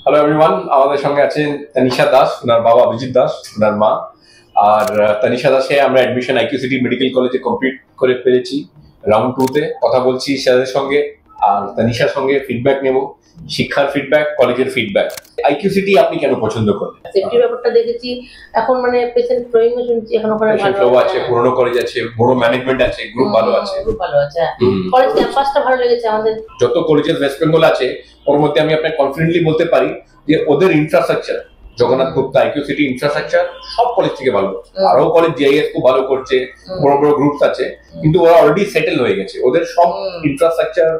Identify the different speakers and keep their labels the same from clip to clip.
Speaker 1: Hello everyone, আমাদের সঙ্গে আছেন তানিশা দাস, ওনার বাবা অভিজিৎ দাস, ওনার মা। আর তানিশা দাসে আমরা অ্যাডমিশন আইকিউ সিটি মেডিকেল কলেজে কমপ্লিট করে ফেলেছি রাউন্ড 2 তে। কথা বলছি স্যারের সঙ্গে আর তানিশার সঙ্গে ফিডব্যাক নেব, শিক্ষার ফিডব্যাক, কলেজের ফিডব্যাক। আইকিউ সিটি আপনি কেন পছন্দ করেন?
Speaker 2: সেফটি ব্যাপারটা দেখেছি, এখন মানে পেশেন্ট ফ্লোইং শুনছি, এখন ওখানে
Speaker 1: পেশেন্ট ফ্লো আছে, পুরনো কলেজ আছে, বড় ম্যানেজমেন্ট আছে, গ্রুপ ভালো আছে।
Speaker 2: গ্রুপ ভালো আছে। কলেজ ক্যাম্পাসটা ভালো লেগেছে আমাদের।
Speaker 1: যত কলেজেস ওয়েস্ট বেঙ্গল আছে ওর মধ্যে আমি আপনাকে কনফিডেন্টলি বলতে পারি যে ওদের infrastructure, Jagannath Gupta IQ city infrastructure সব কলেজ থেকে ভালো। আরো কলেজ জিআইএস খুব ভালো করছে, বড় বড় গ্রুপস আছে, কিন্তু ওরা অলরেডি সেটেল হয়ে গেছে। ওদের সব ইনফ্রাস্ট্রাকচার,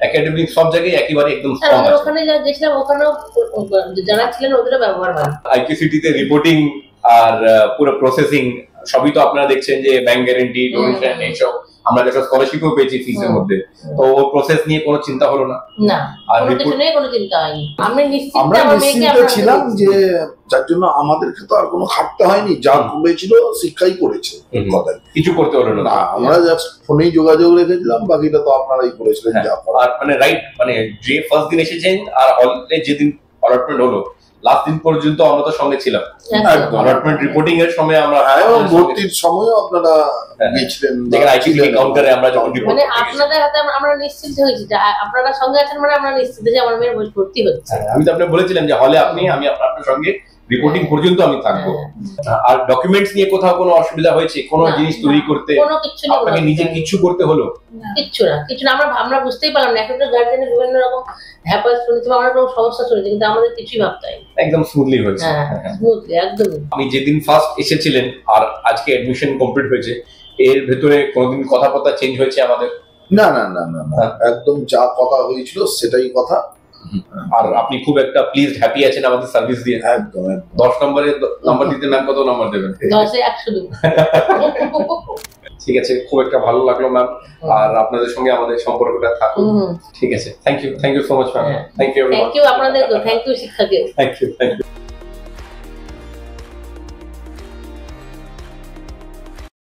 Speaker 1: একাডেমিক সব জায়গায় একেবারে একদম স্ট্রং আছে।
Speaker 2: ওখানে যা গেছিলাম ওখানেও যারা ছিলেন ওদেরও ব্যবহার ভালো।
Speaker 1: আইকিউ সিটিতে রিপোর্টিং আর পুরো প্রসেসিং সবই তো আপনারা দেখছেন যে ব্যাংক গ্যারান্টি, ডোনেশন, এইসব আমরা একটা স্কলারশিপও পেয়েছি ফিসের মধ্যে। তো ওর প্রসেস নিয়ে কোনো চিন্তা হলো না।
Speaker 2: আর কিছু নেই, কোনো চিন্তা হয়নি।
Speaker 3: আমরা নিশ্চিন্ত ছিলাম যে যার জন্য আমাদের তো আর কোনো খাটতে হয়নি, যা করেছিল শিক্ষাই করেছে,
Speaker 1: কিছু করতে হলো না।
Speaker 3: আমরা জাস্ট ফোনেই যোগাযোগ রেখেছিলাম, বাকিটা তো আপনারাই করেছিলেন।
Speaker 1: আর মানে রাইট, মানে যে ফার্স্ট দিন এসেছেন আর হলে যেদিন অলটমেন্ট হলো লাস্ট দিন পর্যন্ত আমরা তো সঙ্গে ছিলাম। অলটমেন্ট রিপোর্টিং এর সময় আমরা
Speaker 3: ভর্তির সময়ও আপনারা গিয়েছিলেন,
Speaker 1: যেখানে আইকিউ কাউন্টারে আমরা যখন রিপোর্ট
Speaker 2: মানে আপনাদের হাতে আমরা নিশ্চিন্ত হয়েছি যে আপনারা সঙ্গে আছেন, মানে আমরা নিশ্চিত যে আমার মেয়ের ভর্তি হচ্ছে।
Speaker 1: আমি তো আপনাকে বলেছিলাম যে হলে আমি আপনার সঙ্গে রিপোর্টিং পর্যন্ত আমি থাকবো। আর ডকুমেন্টস নিয়ে কোথাও কোনো অসুবিধা হয়েছে, কোনো জিনিস তৈরি করতে
Speaker 2: কোনো কিছু নেই,
Speaker 1: আপনাকে নিজে কিছু করতে হলো?
Speaker 2: কিচ্ছু না আমরা বুঝতেই পারলাম না। এখন তো গার্জেনের বিভিন্ন রকম হ্যাপাস শুনেছি, আমরা কোনো সমস্যা শুনেছি, কিন্তু আমাদের কিছুই ভাবতে হয়
Speaker 1: একদম স্মুথলি হয়েছে।
Speaker 2: স্মুথলি একদম।
Speaker 1: আপনি যেদিন ফার্স্ট এসেছিলেন আর আজকে অ্যাডমিশন কমপ্লিট হয়েছে, এর ভেতরে কোনোদিন কথাবার্তা চেঞ্জ হয়েছে আমাদের?
Speaker 3: না না না না না, একদম যা কথা হয়েছিল সেটাই কথা।
Speaker 1: আর আপনি খুব একটা প্লিজড, হ্যাপি আছেন আমাদের সার্ভিস দিয়ে?
Speaker 3: একদম।
Speaker 1: 10 নম্বরে নাম্বার দিতে ম্যাম কত নাম্বার দেবেন?
Speaker 2: 10-এ 100 দেব।
Speaker 1: ঠিক আছে, খুব একটা ভালো লাগলো ম্যাম। আর আপনাদের সঙ্গে আমাদের সম্পর্কটা থাকুক। ঠিক আছে, thank you so much ma'am. Thank you
Speaker 2: আপনাদের, থ্যাংক ইউ শিক্ষাকে।
Speaker 1: Thank you.